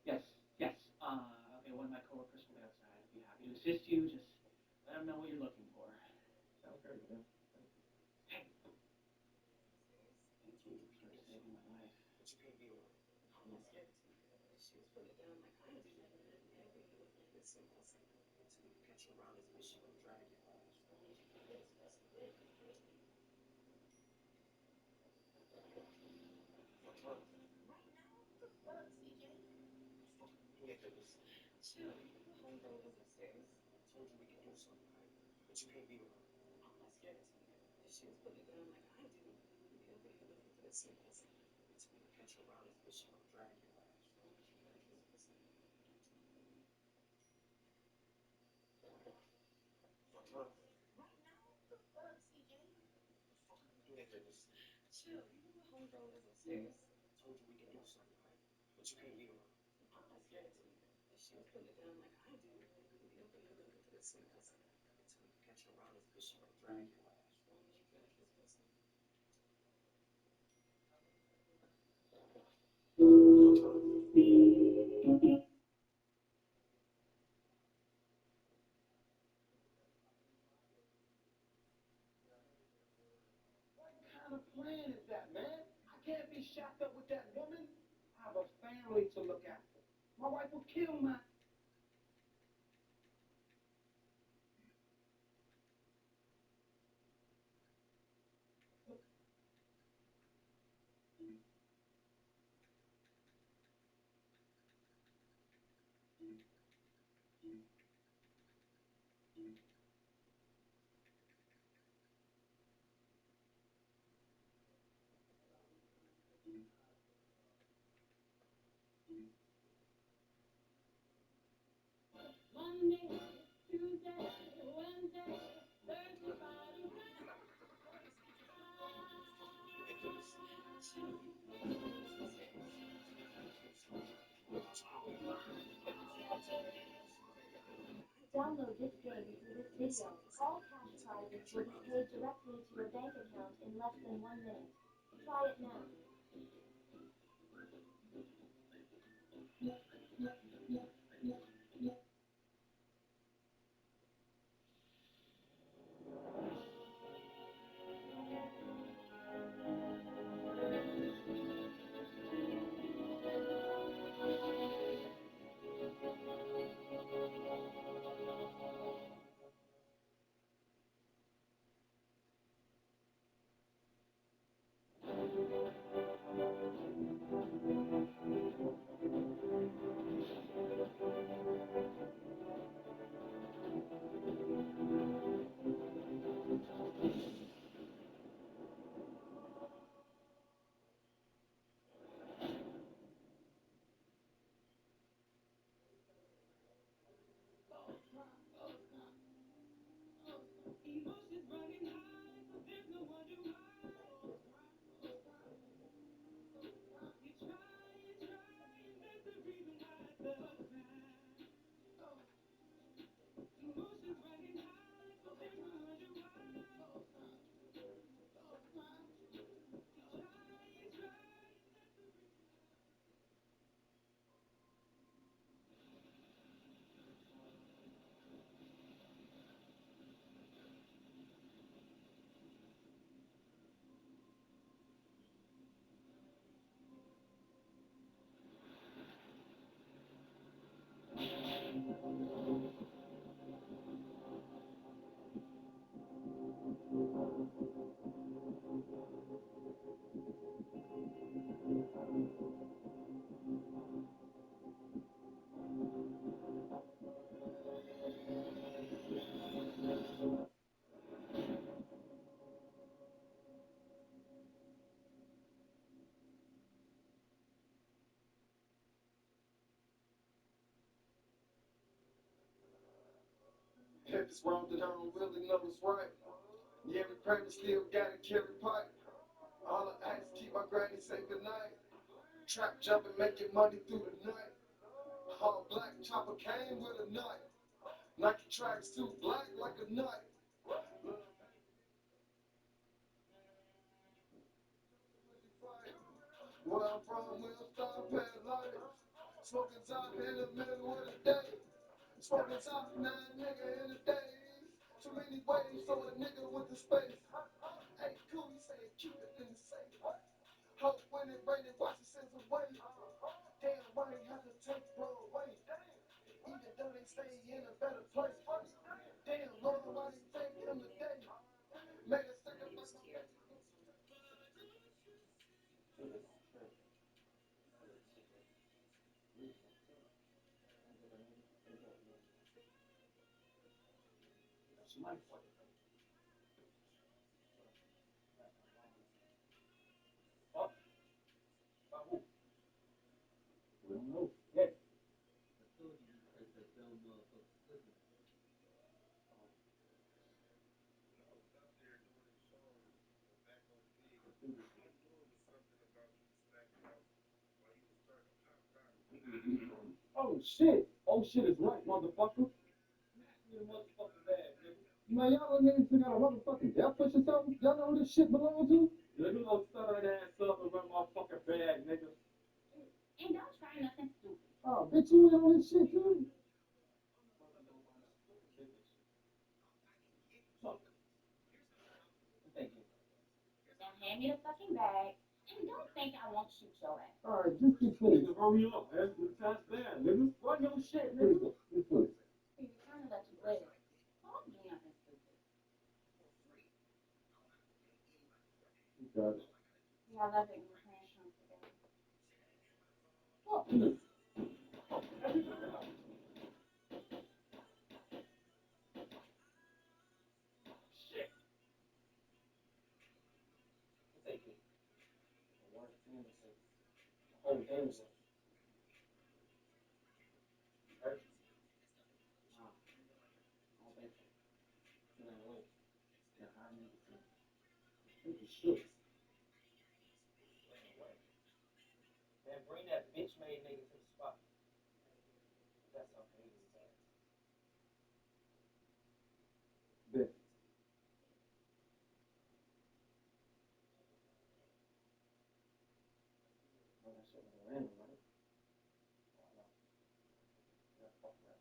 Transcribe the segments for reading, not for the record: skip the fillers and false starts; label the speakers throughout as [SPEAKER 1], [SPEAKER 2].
[SPEAKER 1] Yes, yes. Okay, one of my coworkers will be outside. I'd be happy to assist you. Just let them know what you're looking for. Hey, thank you for saving my life.
[SPEAKER 2] Download this game through this video. All cash prizes will be paid directly to your bank account in less than 1 minute. Try it now.
[SPEAKER 3] If it's wrong, then I don't really know what's right. Yeah, every parent still gotta carry pipe. All I ask, keep my granny say goodnight. Trap jumping, making money through the night. all black chopper came with a knife. Nike tracks too black like a knife. Where I'm from, we'll stop at light. Smoking top in the middle of the day. Smoking top, 9 nigga in the days. Too many ways, so a nigga went to space. Hey, cool, he said keep it in the safe. Hope when it rain, watch it sends away. Damn, why they have to take bro away? Even though they stay in a better place. Damn, Lord, why they take him today? Made a second like
[SPEAKER 1] Somebody fucking fuck. About who? We don't know. Yeah. Oh shit! Oh shit is right, motherfucker. You motherfucking bad, nigga. Man, y'all niggas got a motherfucking death wish or something? Y'all know who this shit belongs to? Nigga, go stir that ass up and run my fucking bag, nigga.
[SPEAKER 2] And don't try nothing stupid.
[SPEAKER 1] Oh, bitch, you in on this shit too? Fuck. Thank you.
[SPEAKER 2] Now hand me the fucking bag. And don't think I won't shoot your ass.
[SPEAKER 1] Alright, just get finished. Hurry up, man. The time's bad, nigga. Run your shit, nigga. Get finished.
[SPEAKER 2] He's trying to let you live. Don't do nothing stupid.
[SPEAKER 1] You got it.
[SPEAKER 2] Yeah, I love it when your parents come together.
[SPEAKER 1] Fuck you. Shit. Thank you. Oh, damn. Hurt? Nah, I don't think so. You know what? Yeah, I need to. Think you should. Man, bring that bitch made nigga to the spot. That's okay. Bitch. Oh, that shit was random, right? Yeah, fuck that.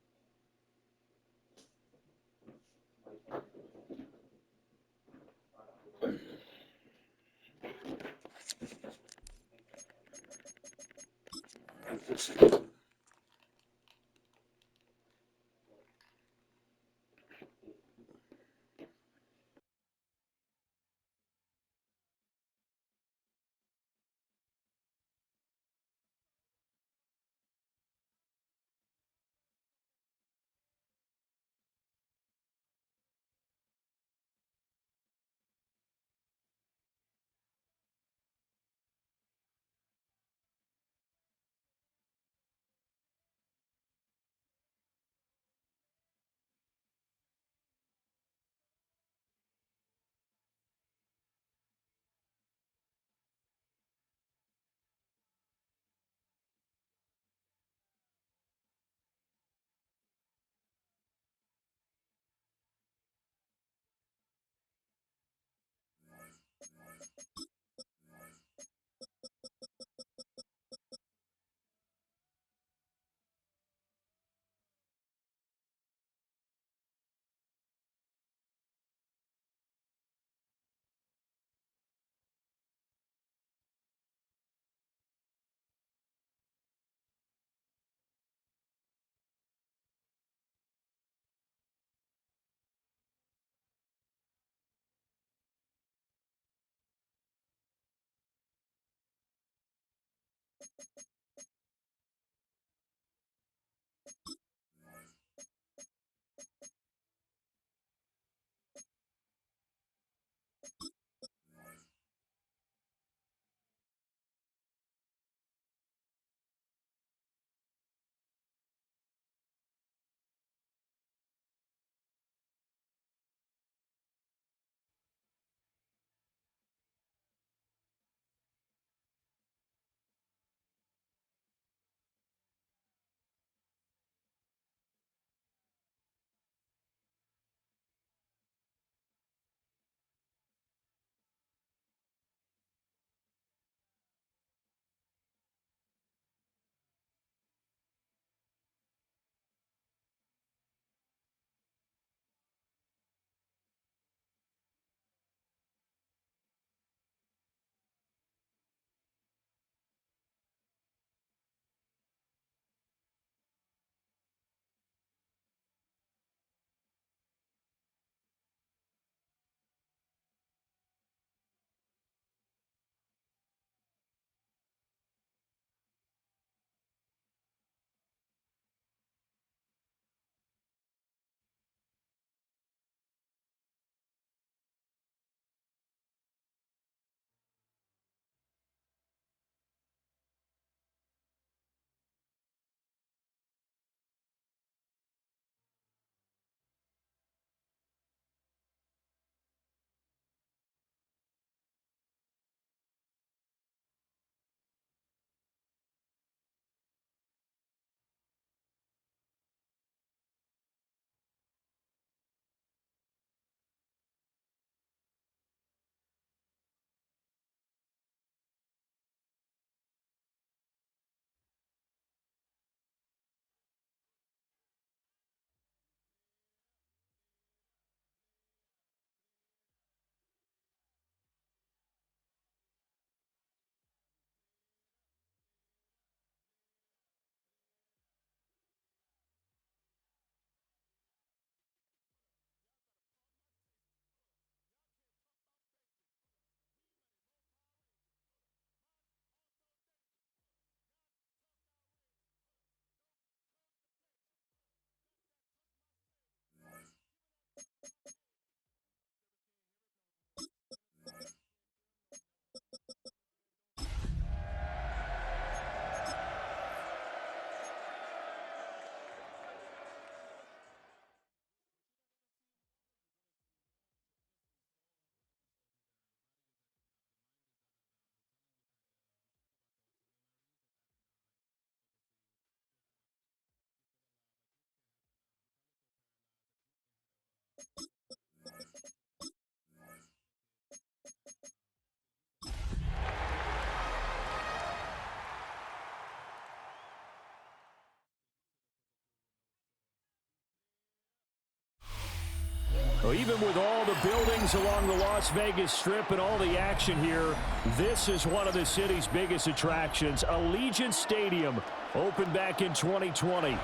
[SPEAKER 4] Well, even with all the buildings along the Las Vegas Strip and all the action here, this is one of the city's biggest attractions. Allegiant Stadium opened back in 2020.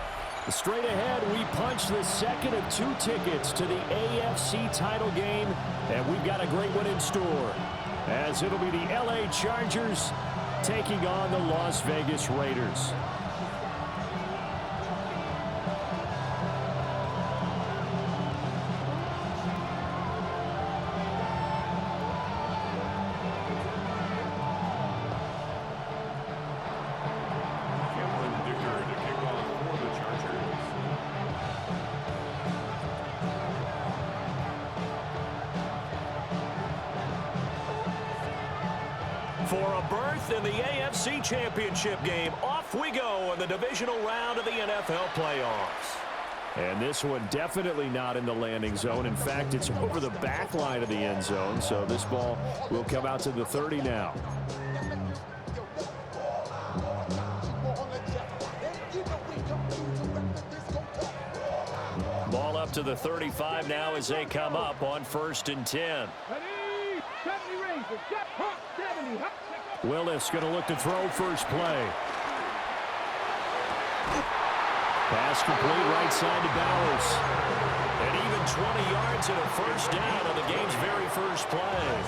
[SPEAKER 4] Straight ahead, we punch the second of 2 tickets to the AFC title game, and we've got a great one in store, as it'll be the LA Chargers taking on the Las Vegas Raiders. For a berth in the AFC Championship game, off we go in the divisional round of the NFL playoffs. And this one definitely not in the landing zone. In fact, it's over the back line of the end zone, so this ball will come out to the 30 now. Ball up to the 35 now as they come up on 1st and 10. Willis going to look to throw first play. Pass complete right side to Bowers. And even 20 yards and a first down on the game's very first play.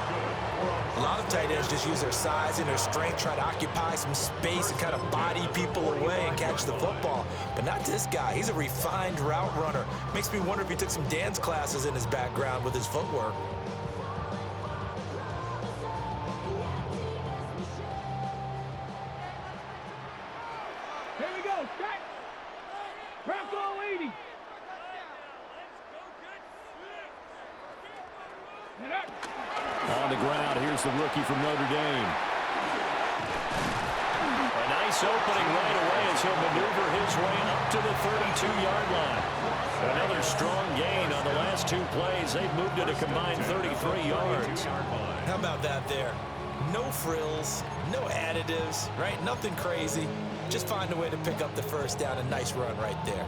[SPEAKER 5] A lot of tight ends just use their size and their strength, try to occupy some space and kind of body people away and catch the football. But not this guy. He's a refined route runner. Makes me wonder if he took some dance classes in his background with his footwork.
[SPEAKER 4] On the ground, here's the rookie from Notre Dame. A nice opening right away as he'll maneuver his way up to the 32-yard line. Another strong gain on the last 2 plays. They've moved it a combined 33 yards.
[SPEAKER 5] How about that there? No frills, no additives, right? Nothing crazy. Just find a way to pick up the first down. A nice run right there.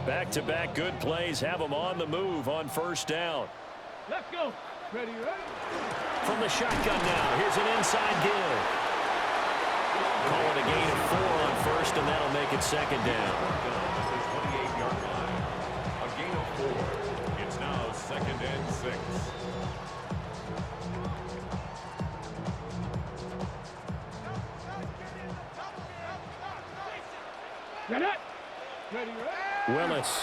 [SPEAKER 4] Back-to-back good plays have them on the move on 1st down.
[SPEAKER 1] Let's go. Ready?
[SPEAKER 4] From the shotgun now, here's an inside give. Call it a gain of 4 on 1st, and that'll make it 2nd down.
[SPEAKER 6] The 28-yard line. A gain of 4. It's now 2nd and 6.
[SPEAKER 1] Get it. Ready?
[SPEAKER 4] Willis.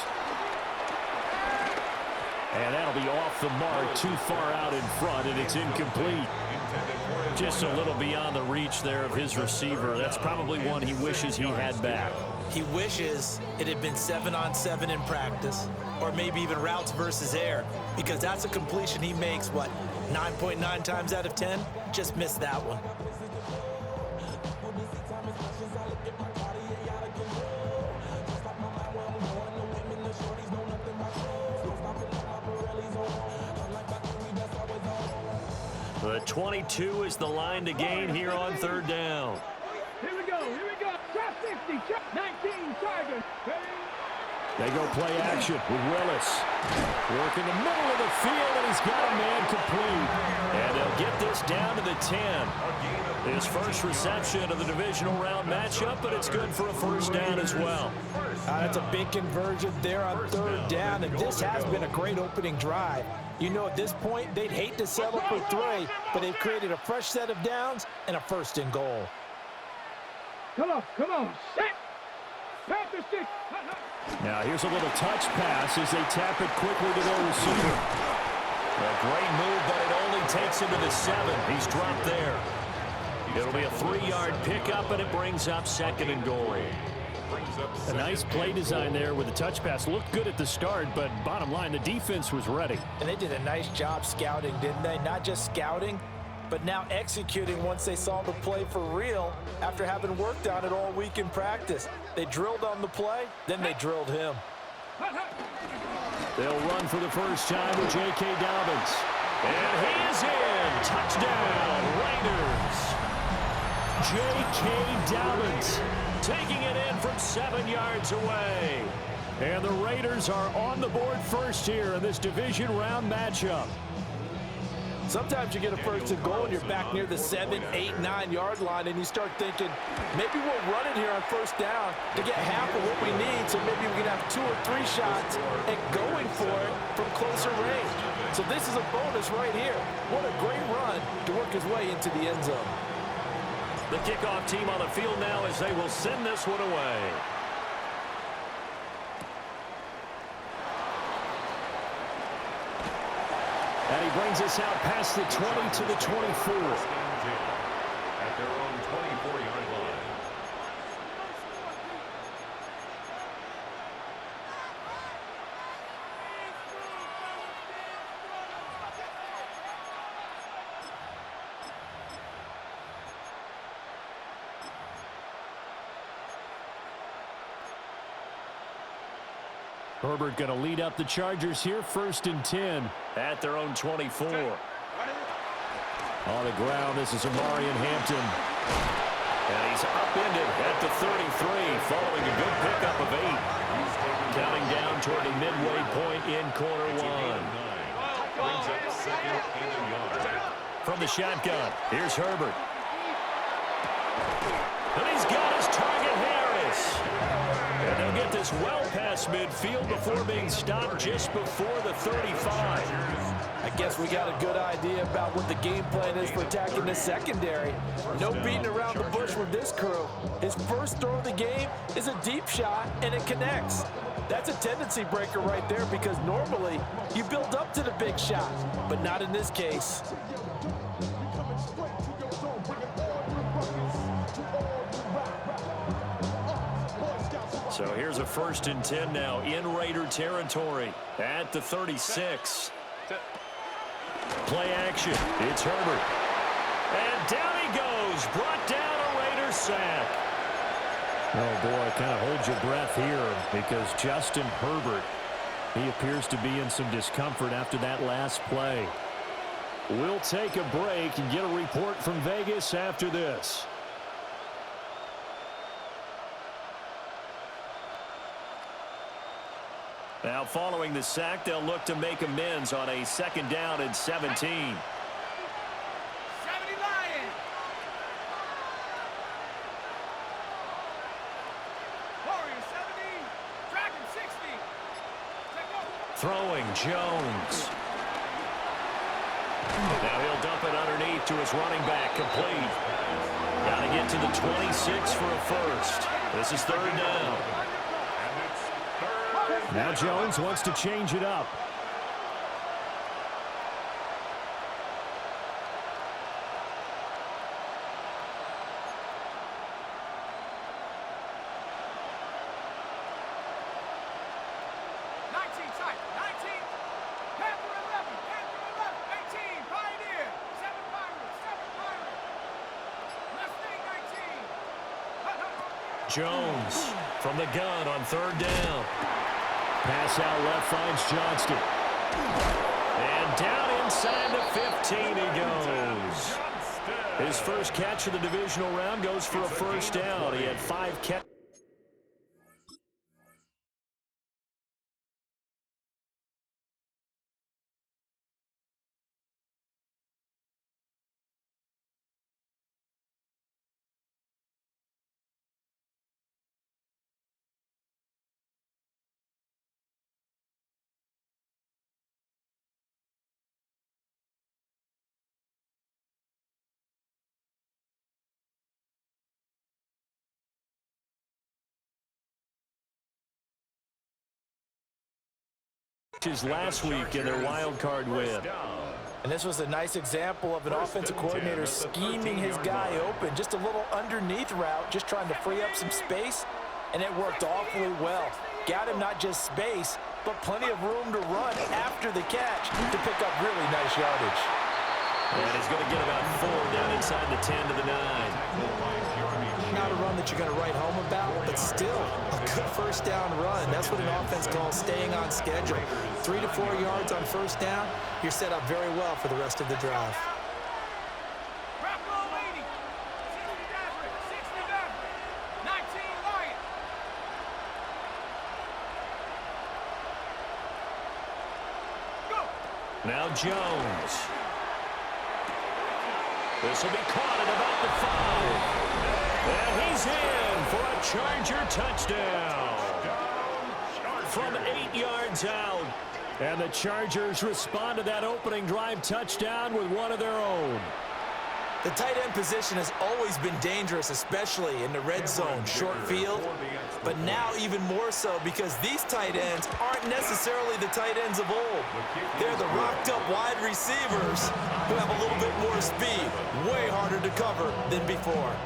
[SPEAKER 4] And that'll be off the mark, too far out in front, and it's incomplete. Just a little beyond the reach there of his receiver. That's probably one he wishes he had back.
[SPEAKER 5] He wishes it had been 7-on-7 in practice, or maybe even routes versus air, because that's a completion he makes, what, 9.9 times out of 10? Just missed that one.
[SPEAKER 4] The 22 is the line to gain here on 3rd down.
[SPEAKER 1] Here we go. Drop 50. 19 Chargers.
[SPEAKER 4] They go play action with Willis. Work in the middle of the field, and he's got a man complete. And they'll get this down to the 10. His first reception of the divisional round matchup, but it's good for a first down as well.
[SPEAKER 5] That's a big conversion there on 3rd down, and this has been a great opening drive. You know, at this point, they'd hate to settle for 3, but they've created a fresh set of downs and a 1st and goal.
[SPEAKER 1] Come on. Set. Panther 6.
[SPEAKER 4] Now here's a little touch pass as they tap it quickly to their receiver. A great move, but it only takes him to the 7. He's dropped there. It'll be a 3-yard pickup, and it brings up 2nd and goal. A nice play design there with the touch pass. Looked good at the start, but bottom line, the defense was ready.
[SPEAKER 5] And they did a nice job scouting, didn't they? Not just scouting, but now executing once they saw the play for real after having worked on it all week in practice. They drilled on the play, then they drilled him.
[SPEAKER 4] They'll run for the first time with J.K. Dobbins. And he is in. Touchdown, Raiders. J.K. Dobbins taking it in from 7 yards away. And the Raiders are on the board first here in this division round matchup.
[SPEAKER 5] Sometimes you get a first and goal and you're back near the 7, 8, 9 yard line and you start thinking, maybe we'll run it here on first down to get half of what we need, so maybe we can have 2 or 3 shots at going for it from closer range. So this is a bonus right here. What a great run to work his way into the end zone.
[SPEAKER 4] The kickoff team on the field now as they will send this one away. And he brings us out past the 20 to the 24.
[SPEAKER 6] At their own 24-yard line.
[SPEAKER 4] Herbert going to lead up the Chargers here, 1st and 10 at their own 24. On the ground, this is Amari in Hampton. And he's upended at the 33 following a good pickup of 8. Counting down toward the midway point in corner 1.
[SPEAKER 6] Brings up 2nd and a yard.
[SPEAKER 4] From the shotgun, here's Herbert. And he's got his target, Harris. And they'll get this well past midfield before being stopped just before the 35.
[SPEAKER 5] I guess we got a good idea about what the game plan is for attacking the secondary. No beating around the bush with this crew. His first throw of the game is a deep shot, and it connects. That's a tendency breaker right there because normally you build up to the big shot, but not in this case.
[SPEAKER 4] So here's a 1st and 10 now in Raider territory at the 36. Play action. It's Herbert. And down he goes. Brought down a Raider sack. Oh, boy, kind of hold your breath here because Justin Herbert, he appears to be in some discomfort after that last play. We'll take a break and get a report from Vegas after this. Now, following the sack, they'll look to make amends on a 2nd down and 17.
[SPEAKER 3] 70 Lions. Warriors 70. Dragon 60.
[SPEAKER 4] Throwing Jones. Now he'll dump it underneath to his running back, complete. Got to get to the 26 for a first. This is 3rd down. Now Jones wants to change it up. Jones from the gun on 3rd down. Pass out left finds Johnston. And down inside the 15 he goes. His first catch of the divisional round goes for a 1st down. He had 5 catches. Last week in their wild card win.
[SPEAKER 5] And this was a nice example of an offensive coordinator scheming his guy open. Just a little underneath route, just trying to free up some space, and it worked awfully well. Got him not just space, but plenty of room to run after the catch to pick up really nice yardage.
[SPEAKER 4] And he's going to get about 4 down inside the 10 to the 9.
[SPEAKER 5] Not a run that you're going to write home about, but still a good first down run. That's what an offense calls staying on schedule. 3 to 4 yards on first down, you're set up very well for the rest of the drive.
[SPEAKER 4] Now Jones. This will be caught at about the 5. And he's in for a Charger touchdown. From 8 yards out. And the Chargers respond to that opening drive touchdown with one of their own.
[SPEAKER 5] The tight end position has always been dangerous, especially in the red zone, short field. But now even more so because these tight ends aren't necessarily the tight ends of old. They're the rocked-up wide receivers who have a little bit more speed, way harder to cover than before.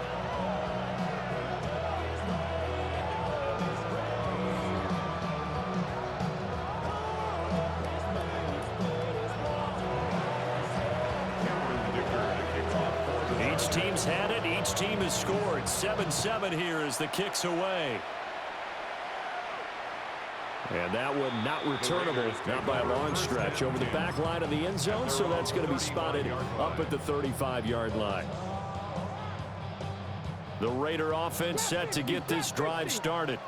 [SPEAKER 4] Each team's had it. Each team has scored. 7-7 here as the kick's away. And that one not returnable, not by a long stretch, over the back line of the end zone, so that's going to be spotted up at the 35-yard line. The Raider offense set to get this drive started.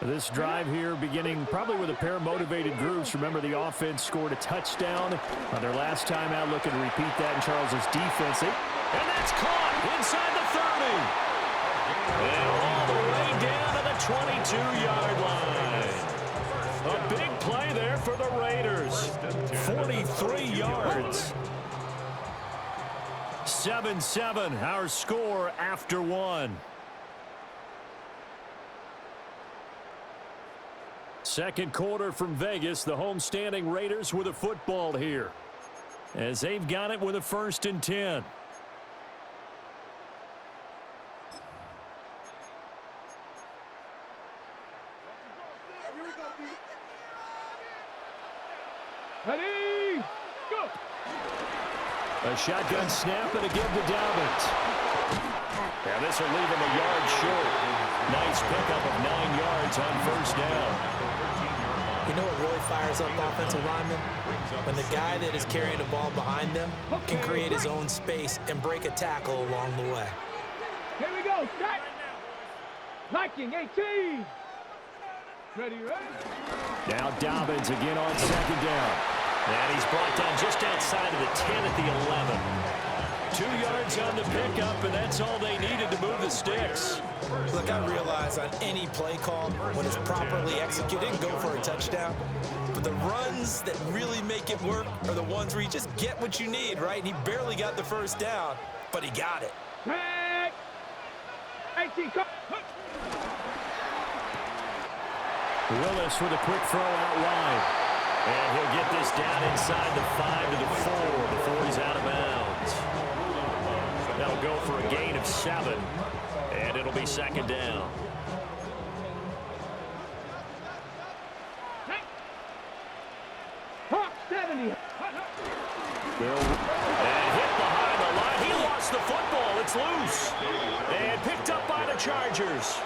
[SPEAKER 4] This drive here beginning probably with a pair of motivated groups. Remember, the offense scored a touchdown on their last time out. Looking to repeat that in Charles's defense. And that's caught inside the 30. And all the way down to the 22-yard line. A big play there for the Raiders. 43 yards. 7-7, our score after one. Second quarter from Vegas. The homestanding Raiders with a football here, as they've got it with a 1st and 10.
[SPEAKER 1] Ready, go!
[SPEAKER 4] A shotgun snap and a give to Dobbins. And this will leave him a yard short. Nice pickup of 9 yards on first down.
[SPEAKER 5] You know what really fires up offensive linemen? When the guy that is carrying the ball behind them can create his own space and break a tackle along the way.
[SPEAKER 1] Here we go, start! Liking 18! Ready?
[SPEAKER 4] Now Dobbins again on second down. And he's brought down just outside of the 10 at the 11. 2 yards on the pickup, and that's all they needed to move the sticks.
[SPEAKER 5] Look, I realize on any play call, when it's properly executed, go for a touchdown. But the runs that really make it work are the ones where you just get what you need, right? And he barely got the first down, but he got it.
[SPEAKER 1] 18, come!
[SPEAKER 4] Willis with a quick throw out wide. And he'll get this down inside the 5 to the 4 before he's out of bounds. That'll go for a gain of 7. And it'll be second down.
[SPEAKER 1] Hawk 70.
[SPEAKER 4] And hit behind the line. He lost the football. It's loose. And picked up by the Chargers.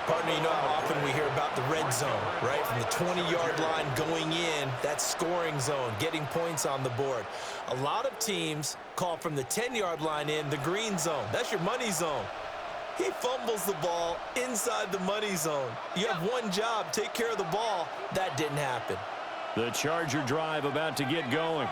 [SPEAKER 5] Partner, you know how often we hear about the red zone, right? From the 20-yard line going in, that's scoring zone, getting points on the board. A lot of teams call from the 10-yard line in the green zone. That's your money zone. He fumbles the ball inside the money zone. You have one job, take care of the ball. That didn't happen.
[SPEAKER 4] The Charger drive about to get going.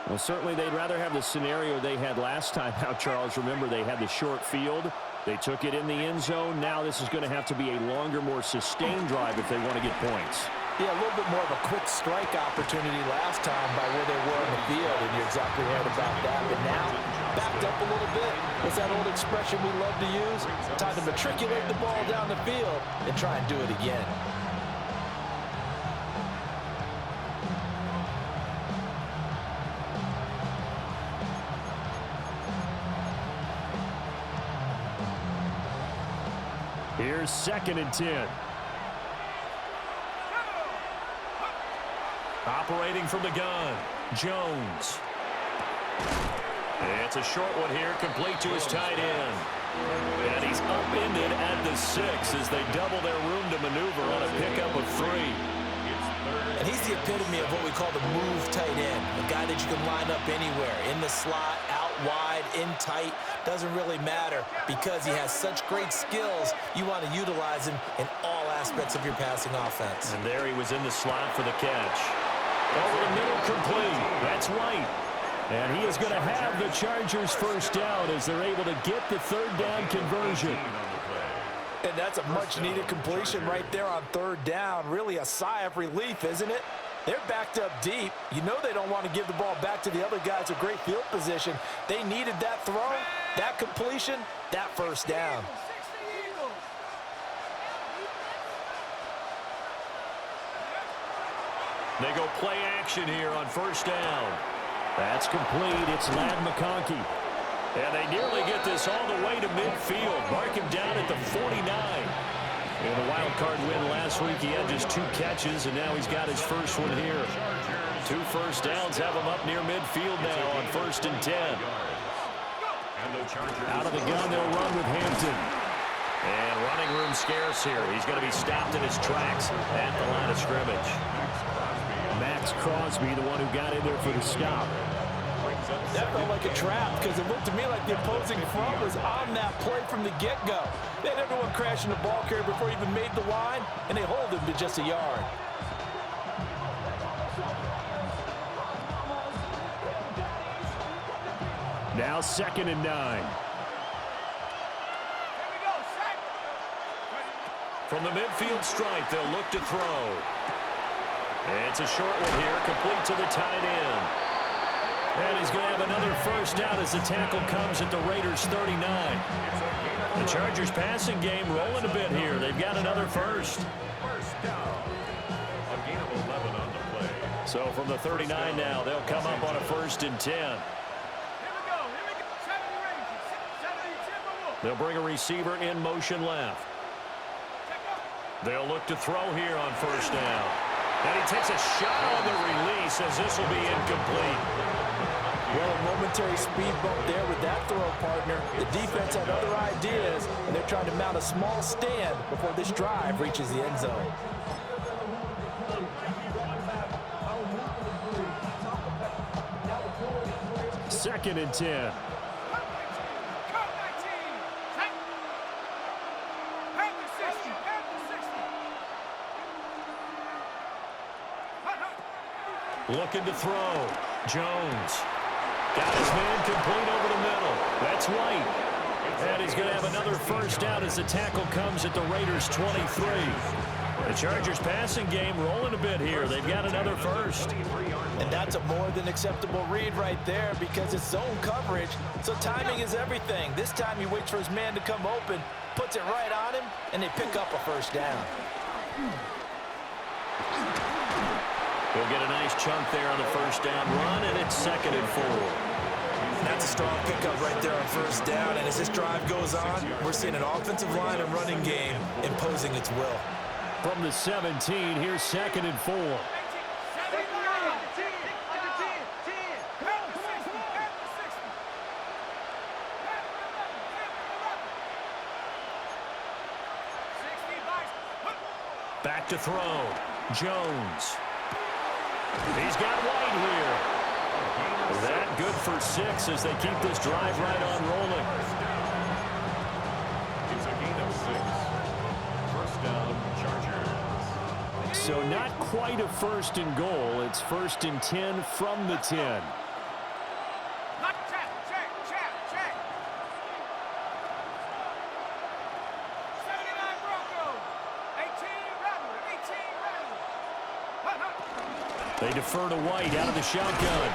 [SPEAKER 4] Well, certainly they'd rather have the scenario they had last time out, Charles. Remember, they had the short field. They took it in the end zone. Now this is going to have to be a longer, more sustained drive if they want to get points.
[SPEAKER 5] Yeah, a little bit more of a quick strike opportunity last time by where they were in the field, and you're exactly right about that. But now, backed up a little bit. What's that old expression we love to use? Time to matriculate the ball down the field and try and do it again.
[SPEAKER 4] Here's 2nd and 10. Operating from the gun, Jones. It's a short one here, complete to his tight end. And he's upended at the 6 as they double their room to maneuver on a pickup of 3.
[SPEAKER 5] And he's the epitome of what we call the move tight end, a guy that you can line up anywhere, in the slot, out wide, in tight, doesn't really matter because he has such great skills. You want to utilize him in all aspects of your passing offense.
[SPEAKER 4] And there he was in the slot for the catch. Over the middle, complete. That's White. And he is going to have the Chargers first down as they're able to get the third down conversion.
[SPEAKER 5] And that's a much-needed completion right there on third down. Really a sigh of relief, isn't it? They're backed up deep. You know they don't want to give the ball back to the other guys with great field position. They needed that throw, that completion, that first down.
[SPEAKER 4] They go play action here on first down. That's complete. It's Ladd McConkey. And they nearly get this all the way to midfield. Mark him down at the 49. In the wild card win last week, he had just 2 catches, and now he's got his first one here. 2 first downs have him up near midfield now on 1st and 10. Out of the gun, they'll run with Hampton. And running room scarce here. He's going to be stopped in his tracks at the line of scrimmage. Max Crosby, the one who got in there for the stop.
[SPEAKER 5] That felt like a trap because it looked to me like the opposing front was on that play from the get-go. They had everyone crashing the ball carrier before he even made the line, and they hold him to just a yard.
[SPEAKER 4] Now 2nd and 9. From the midfield stripe, they'll look to throw. It's a short one here, complete to the tight end. And he's going to have another first down as the tackle comes at the Raiders' 39. The Chargers passing game rolling a bit here. They've got another first.
[SPEAKER 6] First down. A gain of 11 on the play.
[SPEAKER 4] So from the 39 now, they'll come up on a 1st and 10. They'll bring a receiver in motion left. They'll look to throw here on first down. And he takes a shot on the release as this will be incomplete.
[SPEAKER 5] Well, a momentary speed bump there with that throw, partner. The defense had other ideas, and they're trying to mount a small stand before this drive reaches the end zone.
[SPEAKER 4] Second and 10. Looking to throw. Jones. Got his man complete over the middle. That's White. And he's going to have another first down as the tackle comes at the Raiders' 23. The Chargers passing game rolling a bit here. They've got another first.
[SPEAKER 5] And that's a more than acceptable read right there because it's zone coverage, so timing is everything. This time he waits for his man to come open, puts it right on him, and they pick up a first down.
[SPEAKER 4] He'll get a nice chunk there on the first down run, and it's 2nd and 4.
[SPEAKER 5] That's a strong pickup right there on first down, and as this drive goes on, we're seeing an offensive line and running game imposing its will.
[SPEAKER 4] From the 17, here's 2nd and 4. Back to throw. Jones. He's got White here. That good for 6 as they keep this drive right on rolling.
[SPEAKER 6] It's a gain of 6. First down, Chargers.
[SPEAKER 4] So not quite a 1st and goal. It's 1st and 10 from the 10. They defer to White out of the shotgun.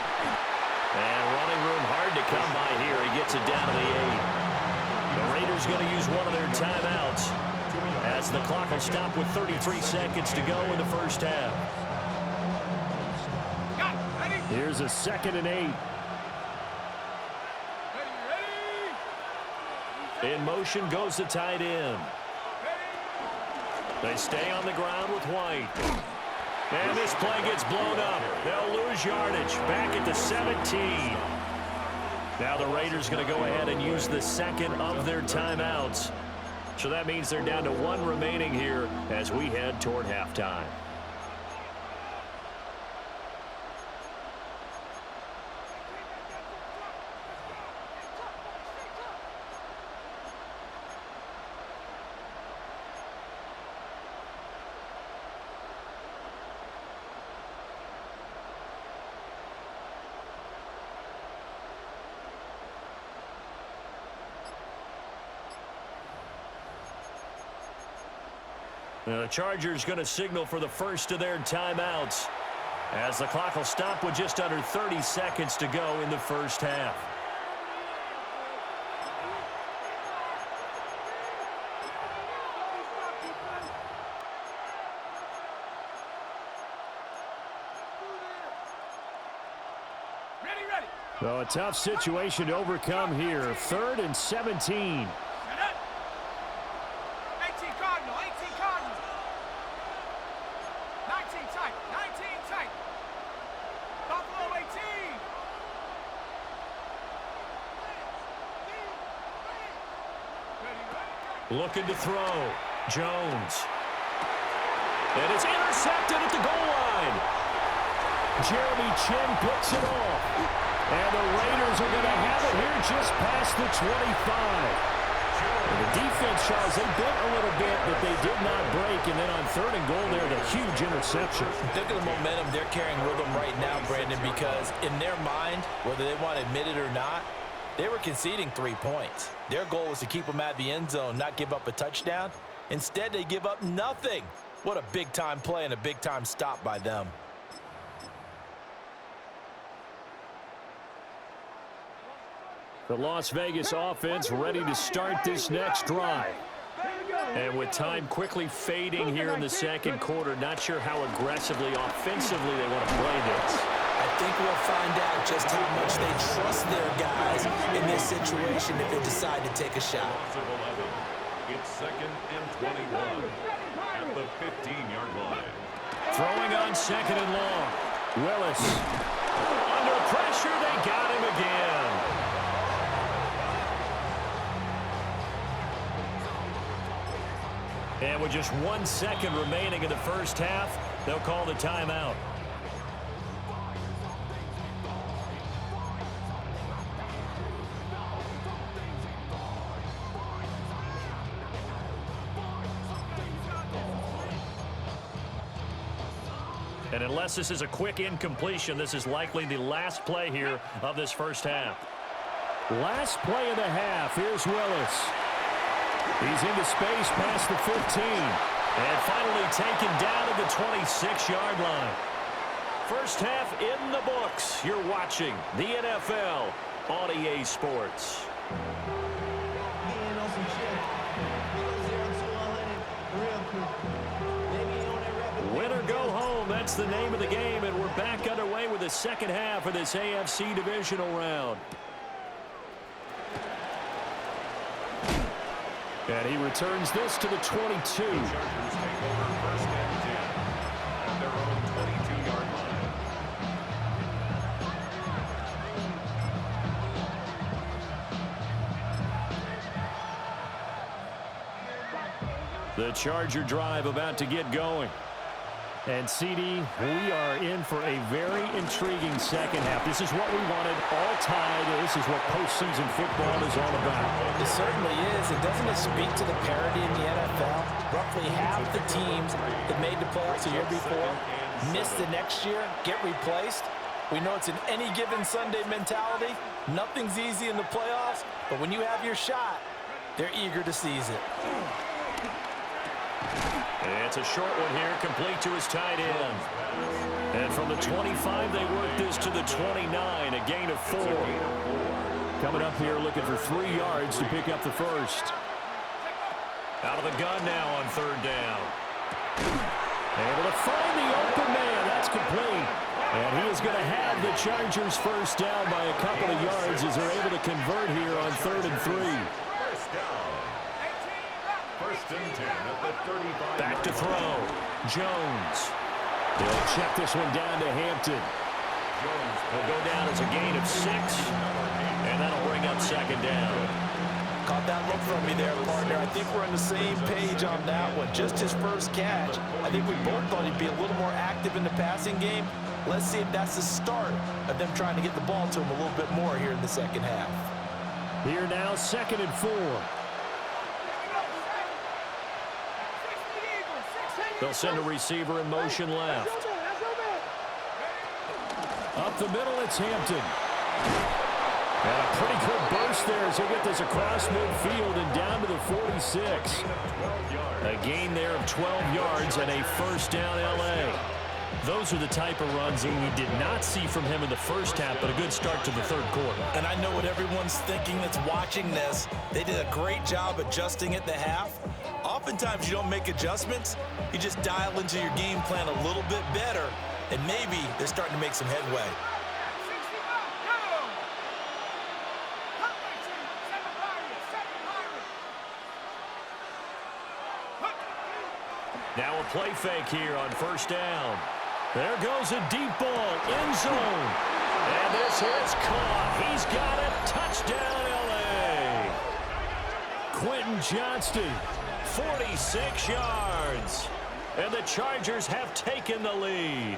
[SPEAKER 4] And running room hard to come by here. He gets it down to the 8. The Raiders going to use one of their timeouts as the clock will stop with 33 seconds to go in the first half. Here's a 2nd and 8. In motion goes the tight end. They stay on the ground with White. And this play gets blown up. They'll lose yardage. Back at the 17. Now the Raiders going to go ahead and use the second of their timeouts. So that means they're down to one remaining here as we head toward halftime. The Chargers going to signal for the first of their timeouts as the clock will stop with just under 30 seconds to go in the first half. So a tough situation to overcome here. 3rd and 17. Looking to throw. Jones. And it's intercepted at the goal line. Jeremy Chin picks it off. And the Raiders are going to have it here just past the 25. And the defense, Charles, they bit a little bit, but they did not break. And then on 3rd and goal there, the huge interception.
[SPEAKER 5] Look at the momentum they're carrying with them right now, Brandon, because in their mind, whether they want to admit it or not, they were conceding 3 points. Their goal was to keep them at the end zone, not give up a touchdown. Instead, they give up nothing. What a big-time play and a big-time stop by them.
[SPEAKER 4] The Las Vegas offense ready to start this next drive. And with time quickly fading here in the second quarter, not sure how aggressively, offensively they want to play this.
[SPEAKER 5] I think we'll find out just how much they trust their guys in this situation if they decide to take a shot.
[SPEAKER 6] It's 2nd and 21 at the 15-yard line.
[SPEAKER 4] Throwing on 2nd and long. Willis. Under pressure, they got him again. And with just 1 second remaining in the first half, they'll call the timeout. And unless this is a quick incompletion, this is likely the last play here of this first half. Last play of the half. Here's Willis. He's into space past the 15. And finally taken down at the 26-yard line. First half in the books. You're watching the NFL on EA Sports. Win or go home, that's the name of the game, and we're back underway with the second half of this AFC divisional round. And he returns this to the 22.
[SPEAKER 6] The Chargers take over 1st and 10 at their own 22-yard line.
[SPEAKER 4] The Charger drive about to get going. And, CD, we are in for a very intriguing second half. This is what we wanted, all tied. This is what postseason football is all about.
[SPEAKER 5] It certainly is. And doesn't it speak to the parity in the NFL? Roughly half the teams that made the playoffs the year before miss the next year, get replaced. We know it's an any given Sunday mentality. Nothing's easy in the playoffs, but when you have your shot, they're eager to seize it.
[SPEAKER 4] It's a short one here, complete to his tight end. And from the 25, they work this to the 29, a gain of 4. Coming up here looking for 3 yards to pick up the first. Out of the gun now on 3rd down. Able to find the open man. That's complete. And he is going to have the Chargers first down by a couple of yards as they're able to convert here on 3rd and 3.
[SPEAKER 6] First down. 1st and 10 at the 35.
[SPEAKER 4] Back to throw. Jones. They'll check this one down to Hampton.
[SPEAKER 6] Jones
[SPEAKER 4] will go down as a gain of 6. And that'll bring up second down.
[SPEAKER 5] Caught that look from me there, partner. I think we're on the same page on that one. Just his first catch. I think we both thought he'd be a little more active in the passing game. Let's see if that's the start of them trying to get the ball to him a little bit more here in the second half.
[SPEAKER 4] Here now, 2nd and 4. They'll send a receiver in motion left. Up the middle, it's Hampton. And a pretty good burst there as he'll get this across midfield and down to the 46. A gain there of 12 yards and a first down L.A. Those are the type of runs that we did not see from him in the first half, but a good start to the third quarter.
[SPEAKER 5] And I know what everyone's thinking that's watching this. They did a great job adjusting at the half. Oftentimes you don't make adjustments. You just dial into your game plan a little bit better, and maybe they're starting to make some headway.
[SPEAKER 4] Now a play fake here on first down. There goes a deep ball, end zone. And this is caught. He's got it. Touchdown, L.A. Quentin Johnston, 46 yards. And the Chargers have taken the lead.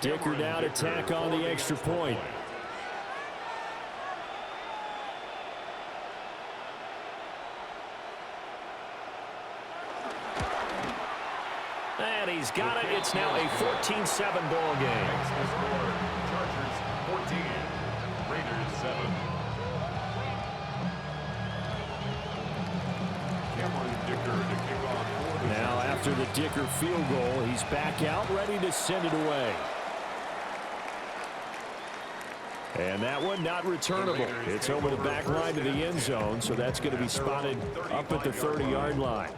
[SPEAKER 4] Dicker now to tack on the extra point. And he's got it. It's now a 14-7 ball game.
[SPEAKER 6] Chargers 14, Raiders 7. Cameron Dicker to kick off for the
[SPEAKER 4] Now after the Dicker field goal, he's back out ready to send it away. And that one not returnable. It's over the back line to the end zone, so that's going to be spotted up at the 30-yard line.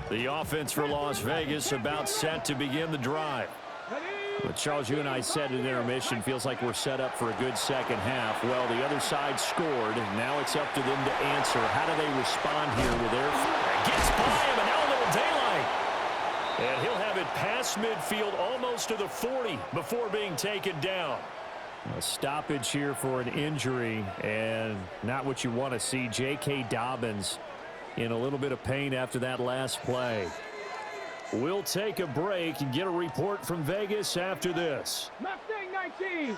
[SPEAKER 4] The offense for Las Vegas about set to begin the drive. But Charles, you and I said in intermission, feels like we're set up for a good second half. Well, the other side scored, and now it's up to them to answer. How do they respond here with their fire? Gets by him, and now a little daylight. And he'll have it past midfield almost to the 40 before being taken down. A stoppage here for an injury, and not what you want to see. J.K. Dobbins in a little bit of pain after that last play. We'll take a break and get a report from Vegas after this.
[SPEAKER 1] Mustang 19.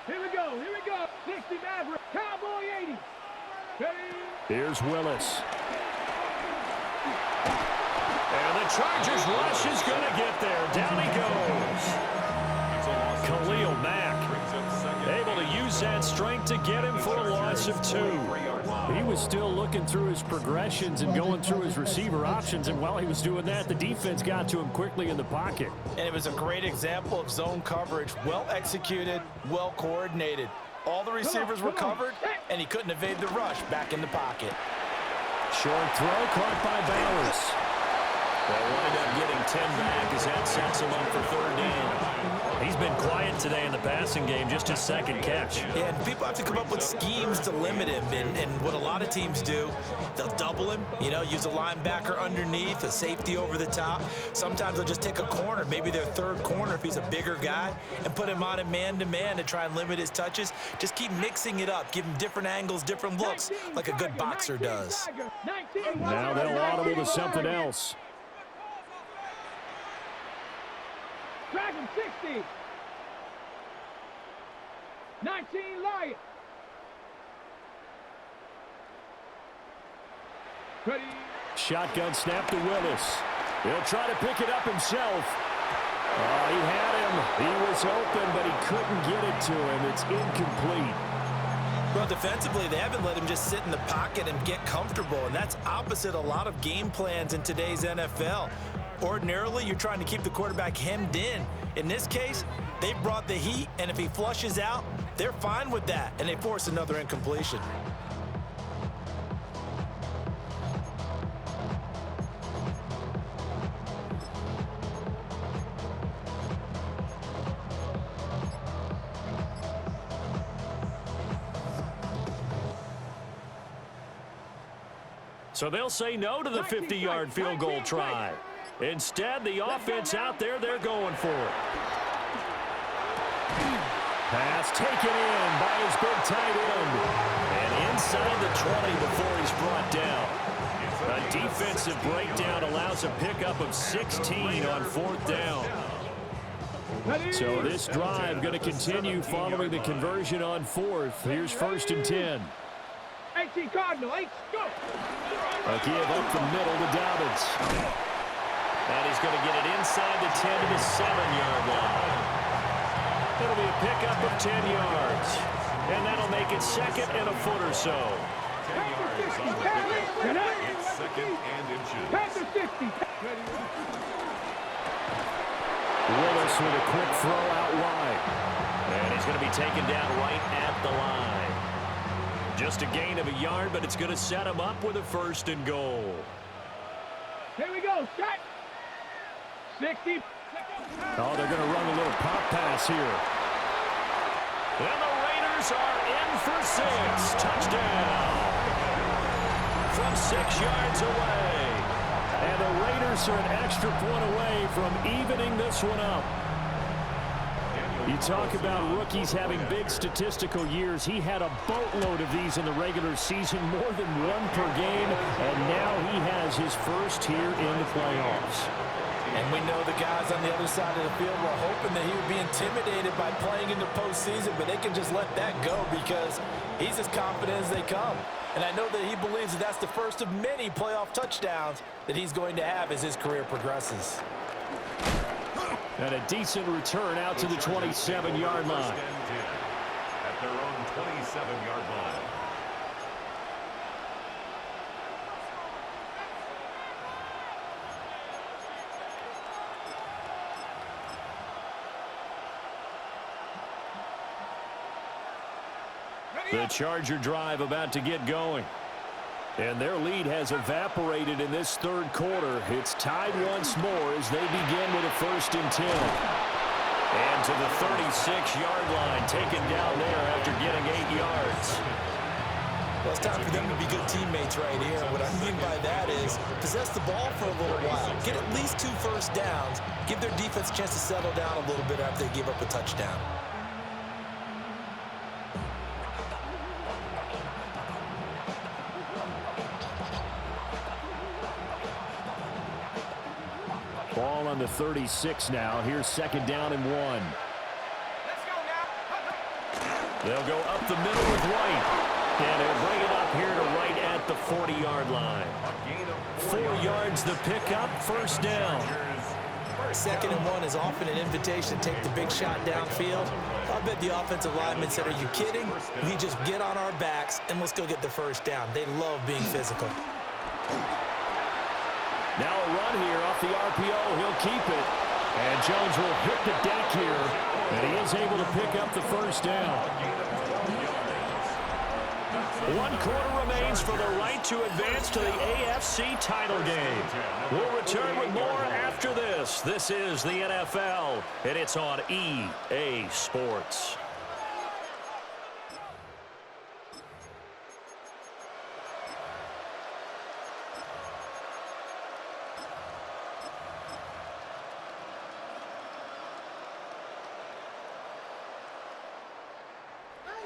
[SPEAKER 1] Here we go. 60 Maverick. Cowboy 80. Ready?
[SPEAKER 4] Here's Willis. And the Chargers rush is going to get there. Down he goes. Khalil Mack able to use that strength to get him for a loss of 2. He was still looking through his progressions and going through his receiver options, and while he was doing that, the defense got to him quickly in the pocket.
[SPEAKER 5] And it was a great example of zone coverage. Well executed, well coordinated. All the receivers were covered, and he couldn't evade the rush back in the pocket.
[SPEAKER 4] Short throw caught by Bowers. They'll wind up getting 10 back as that sets him up for third down. He's been quiet today in the passing game, just his second catch.
[SPEAKER 5] Yeah, and people have to come up with schemes to limit him, and what a lot of teams do, they'll double him, use a linebacker underneath, a safety over the top. Sometimes they'll just take a corner, maybe their third corner if he's a bigger guy, and put him on a man-to-man to try and limit his touches. Just keep mixing it up, give him different angles, different looks, like a good boxer does.
[SPEAKER 4] Now they'll audible to something else.
[SPEAKER 1] Dragon 60. 19 Lion. Ready.
[SPEAKER 4] Shotgun snap to Willis. He'll try to pick it up himself. Oh, he had him. He was open, but he couldn't get it to him. It's incomplete.
[SPEAKER 5] Well, defensively, they haven't let him just sit in the pocket and get comfortable, and that's opposite a lot of game plans in today's NFL. Ordinarily, you're trying to keep the quarterback hemmed in. In this case, they brought the heat, and if he flushes out, they're fine with that, and they force another incompletion.
[SPEAKER 4] So they'll say no to the 50-yard field goal try. Instead, the offense out there, they're going for it. Pass taken in by his big tight end. And inside the 20 before he's brought down. A defensive breakdown allows a pickup of 16 on 4th down. So this drive going to continue following the conversion on 4th. Here's 1st and 10.
[SPEAKER 7] Cardinal, go.
[SPEAKER 4] A give up the middle to Dobbins. And he's going to get it inside the 10 to the 7-yard line. It'll be a pickup of 10 yards. And that'll make it 2nd and a foot or so.
[SPEAKER 6] 10 yards on the pickup. It's 2nd and inches.
[SPEAKER 4] Willis with a quick throw out wide. And he's going to be taken down right at the line. Just a gain of a yard, but it's going to set him up with a 1st and goal.
[SPEAKER 7] Here we go, set. 60.
[SPEAKER 4] Oh, they're going to run a little pop pass here. And the Raiders are in for 6. Touchdown. From 6 yards away. And the Raiders are an extra point away from evening this one up. You talk about rookies having big statistical years. He had a boatload of these in the regular season, more than 1 per game, and now he has his first here in the playoffs.
[SPEAKER 5] And we know the guys on the other side of the field were hoping that he would be intimidated by playing in the postseason, but they can just let that go because he's as confident as they come. And I know that he believes that that's the first of many playoff touchdowns that he's going to have as his career progresses.
[SPEAKER 4] And a decent return out to the 27-yard line.
[SPEAKER 6] At their own 27-yard line.
[SPEAKER 4] The Charger drive about to get going. And their lead has evaporated in this 3rd quarter. It's tied once more as they begin with a 1st and 10. And to the 36-yard line, taken down there after getting 8 yards.
[SPEAKER 5] Well, it's time for them to be good teammates right here. What I mean by that is possess the ball for a little while. Get at least 2 first downs. Give their defense a chance to settle down a little bit after they give up a touchdown.
[SPEAKER 4] Ball on the 36 now. Here's 2nd down and 1.
[SPEAKER 7] Let's go now.
[SPEAKER 4] They'll go up the middle with White. And he'll bring it up here to right at the 40-yard line. 4 yards the pickup, 1st down.
[SPEAKER 5] 2nd and 1 is often an invitation to take the big shot downfield. I bet the offensive lineman said, are you kidding? We just get on our backs and let's go get the 1st down. They love being physical.
[SPEAKER 4] Now a run here off the RPO. He'll keep it. And Jones will hit the deck here. And he is able to pick up the 1st down. 1 quarter remains for the right to advance to the AFC title game. We'll return with more after this. This is the NFL, and it's on EA Sports.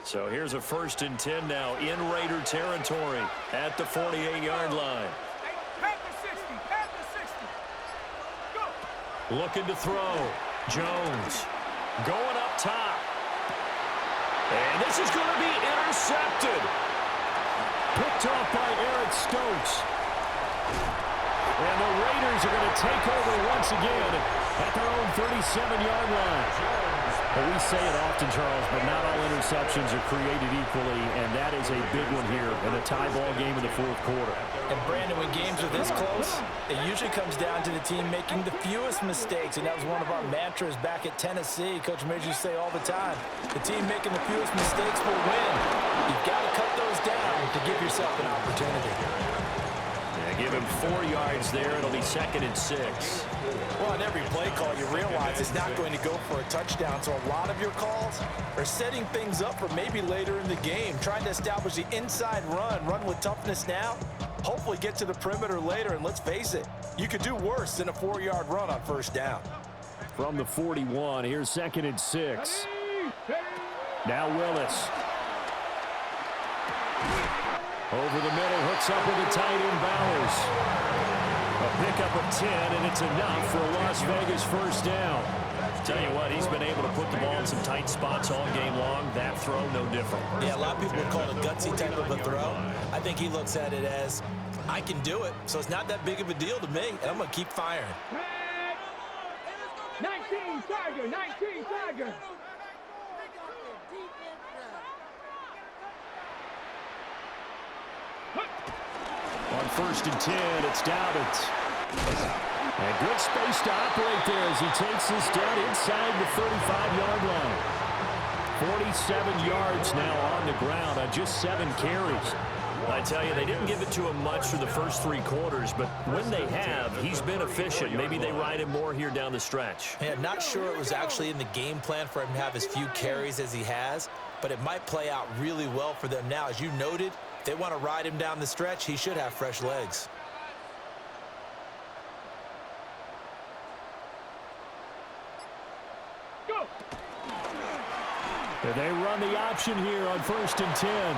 [SPEAKER 4] So here's a 1st and 10 now in Raider territory at the 48-yard line.
[SPEAKER 7] Pat the 60, pat the 60. Go.
[SPEAKER 4] Looking to throw. Jones going up top. And this is going to be intercepted. Picked off by Eric Stokes. And the Raiders are going to take over once again at their own 37-yard line. Well, we say it often, Charles, but not all interceptions are created equally, and that is a big one here in a tie ball game in the 4th quarter.
[SPEAKER 5] And, Brandon, when games are this close, it usually comes down to the team making the fewest mistakes, and that was one of our mantras back at Tennessee. Coach Midge used to say all the time, the team making the fewest mistakes will win. You've got to cut those down to give yourself an opportunity.
[SPEAKER 4] Yeah, give him 4 yards there. It'll be 2nd and 6.
[SPEAKER 5] Well, on every play call, you realize it's not going to go for a touchdown, so a lot of your calls are setting things up for maybe later in the game, trying to establish the inside run with toughness now, hopefully get to the perimeter later, and let's face it, you could do worse than a 4-yard run on first down.
[SPEAKER 4] From the 41, here's 2nd and 6. Now Willis. Over the middle, hooks up with the tight end Bowers. A pickup of 10, and it's enough for a Las Vegas first down. Tell you what, he's been able to put the ball in some tight spots all game long. That throw, no different.
[SPEAKER 5] Yeah, a lot of people would call it a gutsy type of a throw. I think he looks at it as, I can do it, so it's not that big of a deal to me, and I'm going to keep firing.
[SPEAKER 7] 19 Tiger, 19 Tiger.
[SPEAKER 4] On 1st and 10, it's Dobbins. And good space to operate there as he takes this down inside the 35-yard line. 47 yards now on the ground on just 7 carries. I tell you, they didn't give it to him much for the first 3 quarters, but when they have, he's been efficient. Maybe they ride him more here down the stretch.
[SPEAKER 5] Yeah, not sure it was actually in the game plan for him to have as few carries as he has, but it might play out really well for them now. As you noted, if they want to ride him down the stretch, he should have fresh legs.
[SPEAKER 7] Go.
[SPEAKER 4] They run the option here on 1st and 10.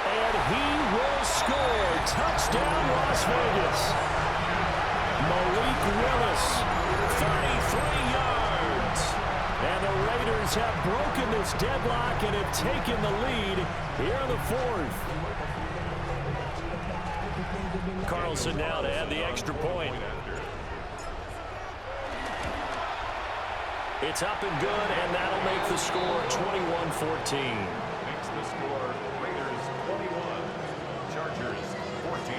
[SPEAKER 4] And he will score. Touchdown, Las Vegas. Malik Willis, 33 yards. And the Raiders have broken this deadlock and have taken the lead here in the 4th. Carlson now to add the extra point. It's up and good, and that'll make the score 21-14.
[SPEAKER 6] Makes the score Raiders 21, Chargers 14.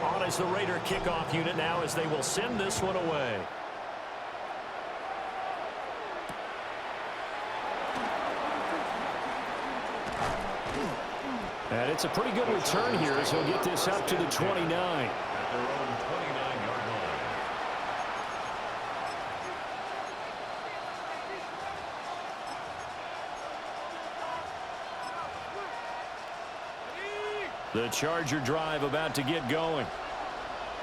[SPEAKER 4] On is the Raider kickoff unit now as they will send this one away. And it's a pretty good return here as he'll get this up to the 29.
[SPEAKER 6] At their own 29-yard line.
[SPEAKER 4] The Charger drive about to get going.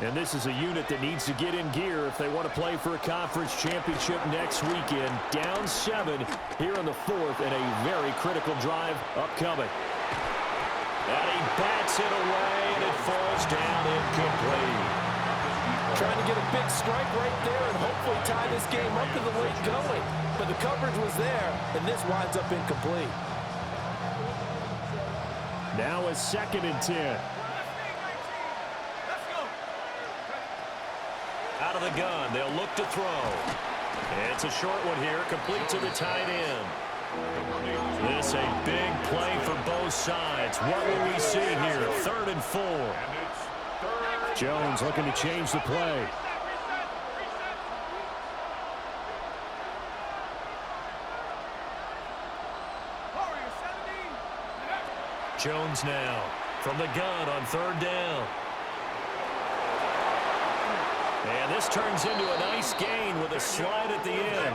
[SPEAKER 4] And this is a unit that needs to get in gear if they want to play for a conference championship next weekend. Down 7 here in the 4th, and a very critical drive upcoming. And he bats it away, and it falls down incomplete.
[SPEAKER 5] Trying to get a big strike right there and hopefully tie this game up in the late going. But the coverage was there, and this winds up incomplete.
[SPEAKER 4] Now a 2nd and 10. Out of the gun, they'll look to throw. It's a short one here, complete to the tight end. This a big play for both sides. What will we see here? 3rd and 4. Jones looking to change the play. Jones now from the gun on 3rd down. And this turns into a nice gain with a slide at the end.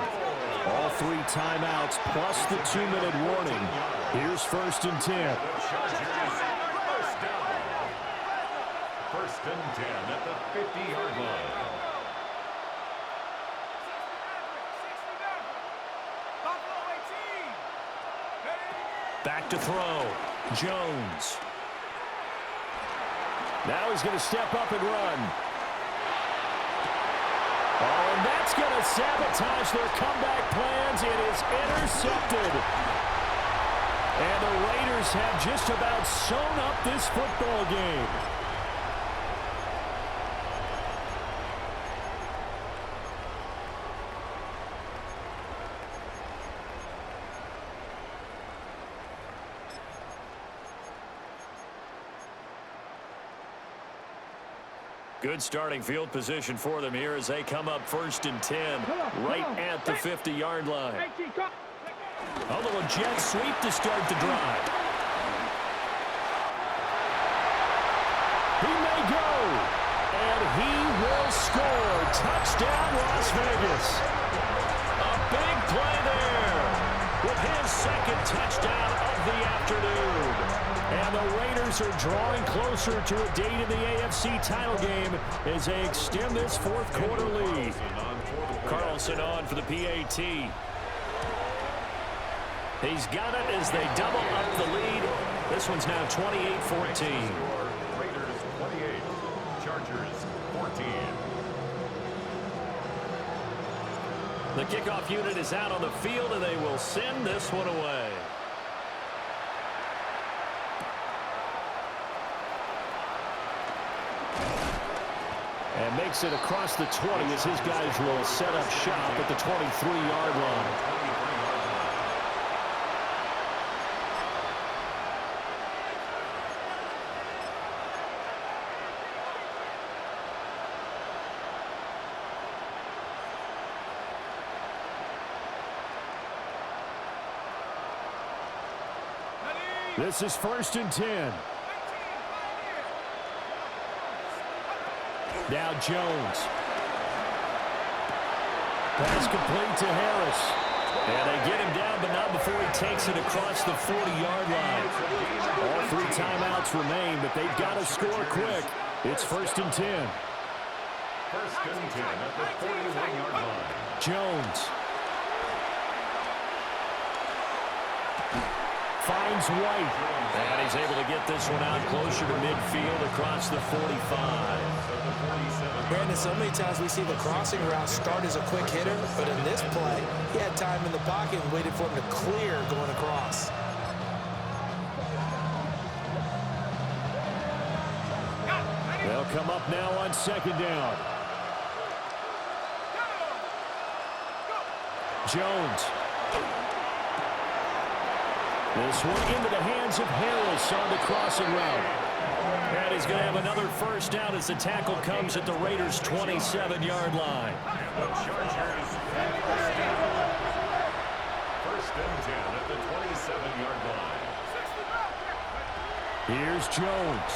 [SPEAKER 4] All 3 timeouts plus the 2-minute warning. Here's 1st and 10.
[SPEAKER 6] First and 10 at the 50-yard line.
[SPEAKER 4] Back to throw. Jones. Now he's going to step up and run. Oh, and that's going to sabotage their comeback plans. It is intercepted. And the Raiders have just about sewn up this football game. Good starting field position for them here as they come up 1st and 10 right at the 50-yard line. A little jet sweep to start the drive. He may go. And he will score. Touchdown, Las Vegas. A big play there with his second touchdown of the afternoon. And the Raiders are drawing closer to a date in the AFC title game as they extend this fourth quarter lead. Carlson on for the PAT. He's got it as they double up the lead. This one's now 28-14.
[SPEAKER 6] Raiders 28, Chargers 14.
[SPEAKER 4] The kickoff unit is out on the field, and they will send this one away. And makes it across the 20 as his guys will set up shop at the 23-yard line. This is 1st and 10. Now Jones. Pass complete to Harris. And they get him down, but not before he takes it across the 40-yard line. All 3 timeouts remain, but they've got to score quick. It's 1st and 10.
[SPEAKER 6] 1st and 10 at the 41-yard line.
[SPEAKER 4] Jones. Finds White. And he's able to get this one out closer to midfield across the 45.
[SPEAKER 5] Brandon, so many times we see the crossing route start as a quick hitter, but in this play, he had time in the pocket and waited for him to clear going across.
[SPEAKER 4] They'll come up now on 2nd down. Jones. This one into the hands of Harris on the crossing route. And he's going to have another first down as the tackle comes at the Raiders' 27-yard line.
[SPEAKER 6] The Chargers have first down. 1st and 10 at the 27-yard line.
[SPEAKER 4] Here's Jones.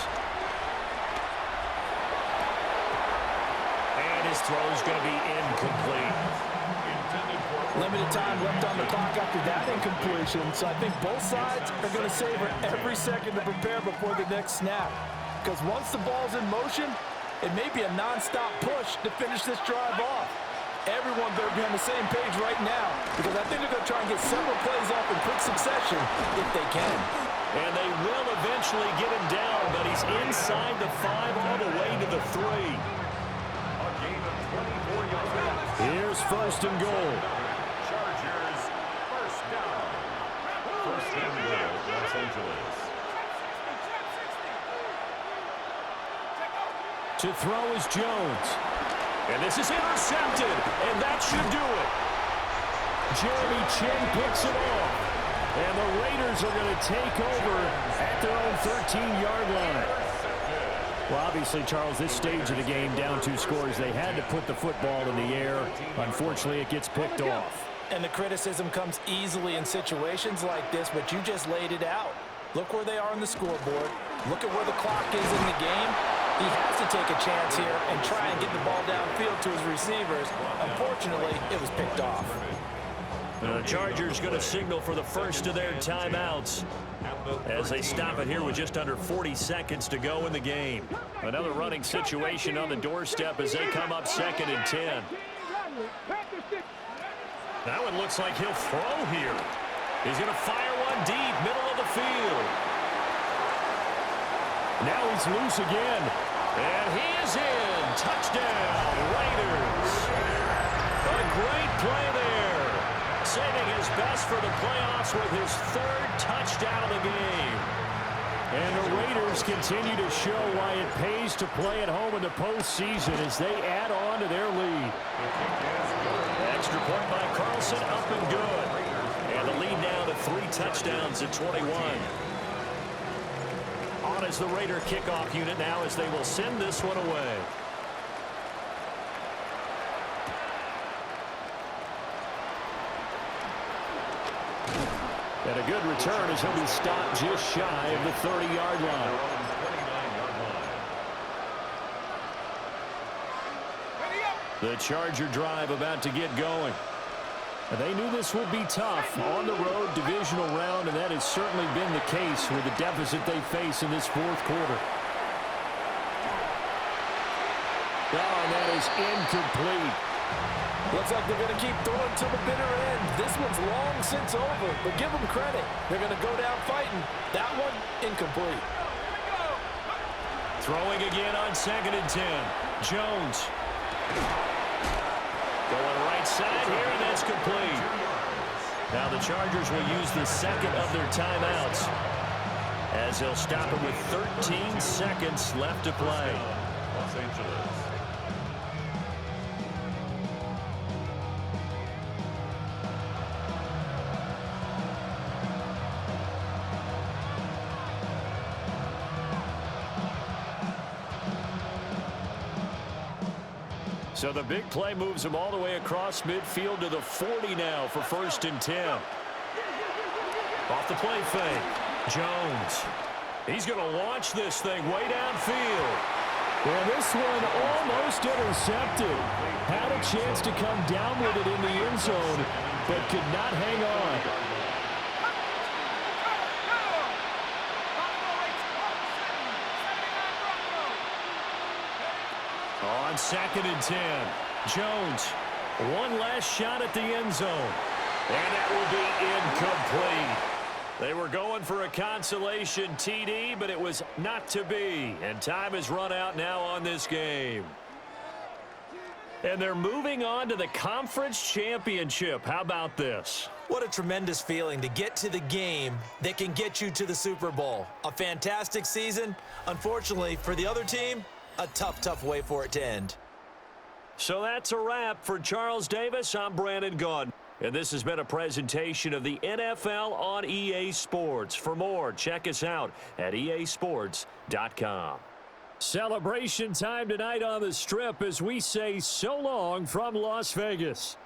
[SPEAKER 4] And his throw is going to be incomplete.
[SPEAKER 8] Limited time left on the clock after that incompletion, so I think both sides are going to savor every second to prepare before the next snap. Because once the ball's in motion, it may be a non-stop push to finish this drive off. Everyone better be on the same page right now, because I think they're going to try and get several plays off in quick succession if they can.
[SPEAKER 4] And they will eventually get him down, but he's inside the 5 all the way to the 3.
[SPEAKER 6] A gain of 24 yards.
[SPEAKER 4] Here's 1st and goal.
[SPEAKER 6] Chargers first down. 1st and goal, Los Angeles.
[SPEAKER 4] To throw is Jones. And this is intercepted, and that should do it. Jeremy Chin picks it off. And the Raiders are going to take over at their own 13-yard line. Well, obviously, Charles, this stage of the game, down 2 scores, they had to put the football in the air. Unfortunately, it gets picked off.
[SPEAKER 8] And the criticism comes easily in situations like this, but you just laid it out. Look where they are on the scoreboard. Look at where the clock is in the game. He has to take a chance here and try and get the ball downfield to his receivers. Unfortunately, it was picked off.
[SPEAKER 4] The Chargers going to signal for the first of their timeouts as they stop it here with just under 40 seconds to go in the game. Another running situation on the doorstep as they come up 2nd and 10. That one looks like he'll throw here. He's going to fire one deep, middle of the field. Now he's loose again. And he is in. Touchdown, Raiders. A great play there. Saving his best for the playoffs with his 3rd touchdown of the game. And the Raiders continue to show why it pays to play at home in the postseason as they add on to their lead. Extra point by Carlson, up and good. And the lead now to 3 touchdowns at 21. On as the Raider kickoff unit now as they will send this one away. And a good return as he'll be stopped just shy of the 30-yard line. The Charger drive about to get going. They knew this would be tough on the road, divisional round, and that has certainly been the case with the deficit they face in this fourth quarter. Oh, and that is incomplete.
[SPEAKER 8] Looks like they're going to keep throwing to the bitter end. This one's long since over, but give them credit. They're going to go down fighting. That one, incomplete.
[SPEAKER 4] Throwing again on 2nd and 10. Jones. Going right side here, and that's complete. Now the Chargers will use the second of their timeouts as they'll stop it with 13 seconds left to play.
[SPEAKER 6] Los Angeles.
[SPEAKER 4] So the big play moves him all the way across midfield to the 40 now for 1st and 10. Off the play fake. Jones. He's going to launch this thing way downfield.
[SPEAKER 8] And this one almost intercepted. Had a chance to come down with it in the end zone, but could not hang on.
[SPEAKER 4] On 2nd and 10, Jones, one last shot at the end zone, and that will be incomplete. They were going for a consolation TD, but it was not to be, and time has run out now on this game. And they're moving on to the conference championship. How about this?
[SPEAKER 5] What a tremendous feeling to get to the game that can get you to the Super Bowl. A fantastic season. Unfortunately, for the other team, a tough way for it to end.
[SPEAKER 4] So that's a wrap for Charles Davis. I'm Brandon Gaudin. And this has been a presentation of the NFL on EA Sports. For more, check us out at easports.com. Celebration time tonight on the Strip as we say so long from Las Vegas.